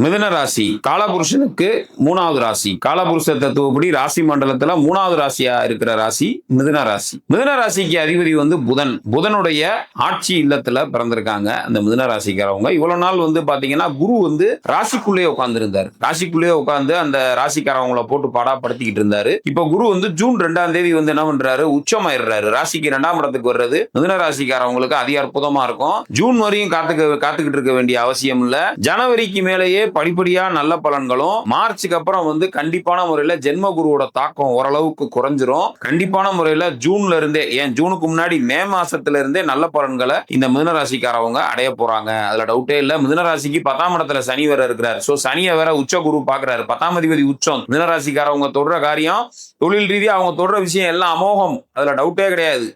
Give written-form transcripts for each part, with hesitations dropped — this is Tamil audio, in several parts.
மிதுன ராசி காலபுருஷனுக்கு 3வது ராசி. காலபுருஷ தத்துவப்படி ராசி மண்டலத்துல 3வது ராசியா இருக்கிற ராசி மிதுன ராசி. மிதுன ராசிக்கு அதிபதி புதன். புதனுடைய ஆட்சி இல்லத்துல பிறந்திருக்காங்க அந்த மிதுன ராசிக்காரவங்க. இவ்வளவு நாள் பாத்தீங்கன்னா குரு ராசிக்குள்ளே உட்கார்ந்து இருந்தாரு. ராசிக்குள்ளே உட்கார்ந்து அந்த ராசிக்காரவங்களை போட்டு பாடாப்படுத்திக்கிட்டு இருந்தாரு. இப்ப குரு ஜூன் 2ஆம் தேதி என்ன பண்றாரு, உச்சமாயிடுறாரு. ராசிக்கு 2ஆம் இடத்துக்கு வர்றது மிதுன ராசிக்காரவங்களுக்கு அதி அற்புதமா இருக்கும். ஜூன் வரையும் காத்துக்கிட்டு இருக்க வேண்டிய அவசியம் இல்ல. ஜனவரிக்கு மேலேயே படிப்படியா நல்ல பலன்களும், மார்ச்சுக்கு அப்புறம் கண்டிப்பான முறையில ஜென்ம குருவோட தாக்கம் ஓரளவுக்கு குறைஞ்சிரும். கண்டிப்பான முறையில ஜூன்ல இருந்தே, ஏன் ஜூனுக்கு முன்னாடி மே மாசத்துல இருந்தே நல்ல பலன்களை இந்த மிதுன ராசிக்காரவங்க அடைய போறாங்க. அதுல டவுட்டே இல்ல. மிதுன ராசிக்கு 10ஆம் இடத்துல சனி வேற இருக்கிறார். சோ சனியை வேற உச்ச குரு பாக்குறாரு. 10ஆம் அதிபதி உச்சம். மிதுன ராசிக்காரவங்க தொடர காரியம், தொழில் ரீதியா அவங்க தொடர விஷயம் எல்லாம் அமோகம். அதுல டவுட்டே கிடையாது.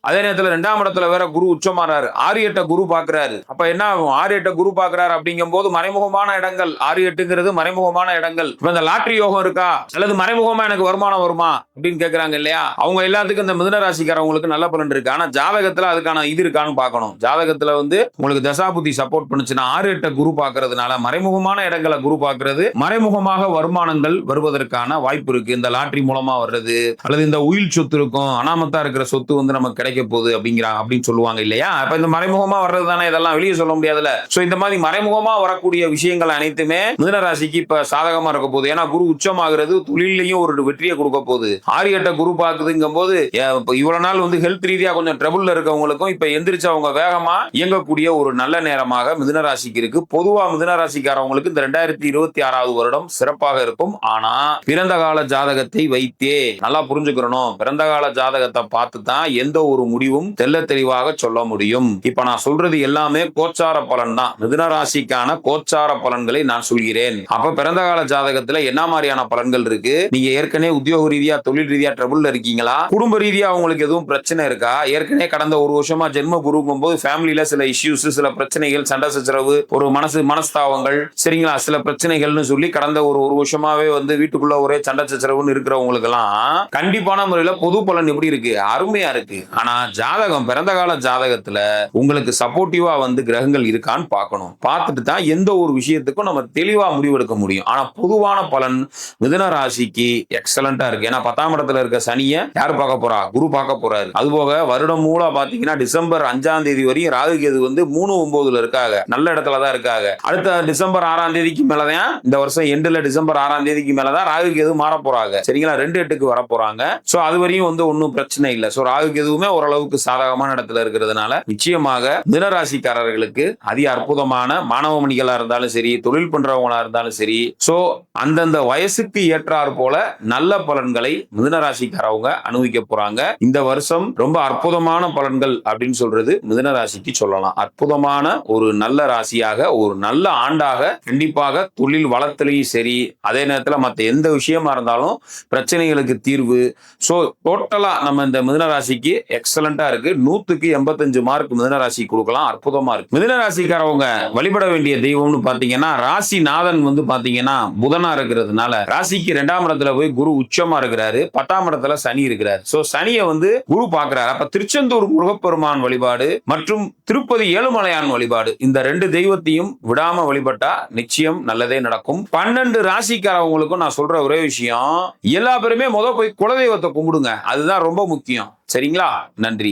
அதே நேரத்துல 2ஆம் இடத்துல வேற குரு உச்சமாறாரு. 6-8 குரு பாக்குறாரு. அப்ப என்ன ஆகும், 6-8 குரு பாக்குறாரு அப்படிங்கும் போது மறைமுகமான இடங்கள், 6-8ங்கிறது மறைமுகமான இடங்கள். இப்ப இந்த லாட்டரி யோகம் இருக்கா, அல்லது மறைமுகமா எனக்கு வருமானம் வருமா அப்படின்னு கேக்குறாங்க இல்லையா, அவங்க எல்லாத்துக்கும் இந்த மிதுன ராசிக்காரவங்களுக்கு நல்ல பலன் இருக்கு. ஆனா ஜாதகத்துல அதுக்கான இது இருக்கான்னு பார்க்கணும். ஜாதகத்துல உங்களுக்கு தசாபுத்தி சப்போர்ட் பண்ணுச்சுன்னா 6-8 குரு பாக்குறதுனால மறைமுகமான இடங்களை குரு பாக்குறது, மறைமுகமாக வருமானங்கள் வருவதற்கான வாய்ப்பு இருக்கு. இந்த லாட்டரி மூலமா வர்றது, அல்லது இந்த உயில் சொத்து இருக்கும், அனாமத்தா இருக்கிற சொத்து நமக்கு கிடைக்க போகுது அப்படின்னு சொல்லுவாங்க இல்லையா. அப்ப இந்த மறைமுகமா வர்றது தானே, இதெல்லாம் வெளியே சொல்ல முடியாதுல்ல. சோ இந்த மாதிரி மறைமுகமா வரக்கூடிய விஷயங்கள் அனைத்துமே மிதுன ராசிக்கு இப்ப சாதகமா இருக்க போகுது. ஏன்னா குரு உச்சமாகிறது தொழிலையும் ஒரு வெற்றியை கொடுக்க போகுது. 6-8 குரு பாக்குதுங்கும் போது இவ்வளவு நாள் ஹெல்த் ரீதியா கொஞ்சம் ட்ரபிள்ல இருக்கவங்களுக்கும் இப்ப எந்திரிச்சு அவங்க வேகமா இயங்கக்கூடிய ஒரு நல்ல நேரமாக மிதுன ராசிக்கு இருக்கு. பொதுவா மிதுன ராசிக்காரவங்களுக்கு இந்த 2026வது வருடம் சிறப்பாக இருக்கும். ஆனா பிறந்த கால ஜாதகத்தை வைத்தே நல்லா புரிஞ்சுக்கிறணும். பிறந்த கால ஜாதகத்தை பார்த்து தான் எந்த ஒரு முடிவும் தெல்ல தெளிவாக சொல்ல முடியும். இப்ப நான் சொல்றது எல்லாமே கோச்சார பலன் தான். மிதுன ராசிக்கான கோச்சார பலன்களை நான் சொல்கிறேன். அப்ப பிறந்த கால ஜாதகத்துல என்ன மாதிரியான பலன்கள் இருக்கு, நீங்க ஏற்கனவே உத்தியோக ரீதியா தொழில் ரீதியா ட்ரபிள்ல இருக்கீங்களா, குடும்ப ரீதியா உங்களுக்கு எதுவும் பிரச்சனை இருக்கா, ஏற்கனவே கடந்த ஒரு வருஷமா ஜென்ம குருக்கும் போது ஃபேமிலியில சில இஷ்யூஸ், சில பிரச்சனைகள், சண்டை சச்சரவு, ஒரு மனஸ்தாவங்கள், சரிங்களா, சில பிரச்சனைகள்னு சொல்லி கடந்த ஒரு வருஷமாவே வீட்டுக்குள்ள ஒரே சண்டை சச்சரவுன்னு இருக்கிறவங்களுக்கு எல்லாம் கண்டிப்பான முறையில பொது பலன் எப்படி இருக்கு, அருமையா இருக்கு. ஆனா ஜாதகம், பிறந்த கால ஜாதகத்துல உங்களுக்கு சப்போர்ட்டிவா கிரகங்கள் இருக்கான்னு பார்க்கணும். பார்த்துட்டு தான் எந்த ஒரு விஷயத்துக்கும் நம்ம தெளிவா முடிவெடுக்க முடியும். ஆனா பொதுவான பலன் மிதுன ராசிக்கு எக்ஸலண்டா இருக்கு. ஏன்னா 10ஆம் இடத்துல இருக்க சனியை யாரு பார்க்க போறா, குரு பார்க்க போறாரு. அதுபோக வருடம் மூலம் பாத்தீங்கன்னா டிசம்பர் 5ஆம் தேதி வரையும் ராகு கேது 3-9ல இருக்காங்க, நல்ல இடத்துல தான் இருக்காங்க. அடுத்த டிசம்பர் 6ஆம் தேதிக்கு மேலதான், இந்த வருஷம் எண்டுல டிசம்பர் 6ஆம் தேதிக்கு மேலதான் ராகு கேது மாற போறாங்க. சரிங்களா, 2-8க்கு வர போறாங்க. சோ அது வரையும் ஒன்னும் பிரச்சனை இல்லை. சோ ராகு கேதுவுமே ஓரளவுக்கு சாதகமான இடத்துல இருக்கிறதுனால நிச்சயமாக மிதுன ராசிக்காரர்களுக்கு அதி அற்புதமான மாணவ மணிகளா இருந்தாலும் சரி, தொழில் பண்றவங்களா இருந்தாலும் சரி, சோ அந்தந்த வயசுக்கு ஏற்றாற் போல நல்ல பலன்களை மிதுன ராசிக்காரவங்க அனுபவிக்க போறாங்க. இந்த வருஷம் ரொம்ப அற்புதமான பலன்கள் அப்படின்னு சொல்றது மிதுன ராசிக்கு சொல்லலாம். அற்புதமான ஒரு நல்ல ராசியாக, ஒரு நல்ல ஆண்டாக கண்டிப்பாக தொழில் வளத்திலையும் சரி, அதே நேரத்தில் மற்ற எந்த விஷயமா இருந்தாலும் பிரச்சனைகளுக்கு தீர்வு. சோ டோட்டலா நம்ம இந்த மிதுன ராசிக்கு எக்ஸலண்டா இருக்கு. 100க்கு 85 மார்க் மிதுன ராசி கொடுக்கலாம். அற்புதமா இருக்கு. மிதுன ராசிக்காரவங்க வழிபட வேண்டிய தெய்வம்னு பாத்தீங்கன்னா, ராசிநாதன் பாத்தீங்கன்னா புதனா இருக்கிறதுனால ராசிக்கு 2ஆம் இடத்துல போய் குரு உச்சமா இருக்கிறாரு. 10ஆம் இடத்துல சனி இருக்கிறார். சோ சனியை குரு பாக்குறாரு. அப்ப திருச்செந்தூர் முருகப்பெருமான் வழிபாடு மற்றும் திருப்பதி ஏழுமலையான் வழிபாடு, இந்த 2 தெய்வத்தையும் விடாம வழிபட்டா நிச்சயம் நல்லதே நடக்கும். 12 ராசிக்காரவங்களுக்கும் நான் சொல்ற ஒரே விஷயம், எல்லா பேருமே போய் குலதெய்வத்தை கும்பிடுங்க. அதுதான் ரொம்ப முக்கியம். சரிங்களா, நன்றி.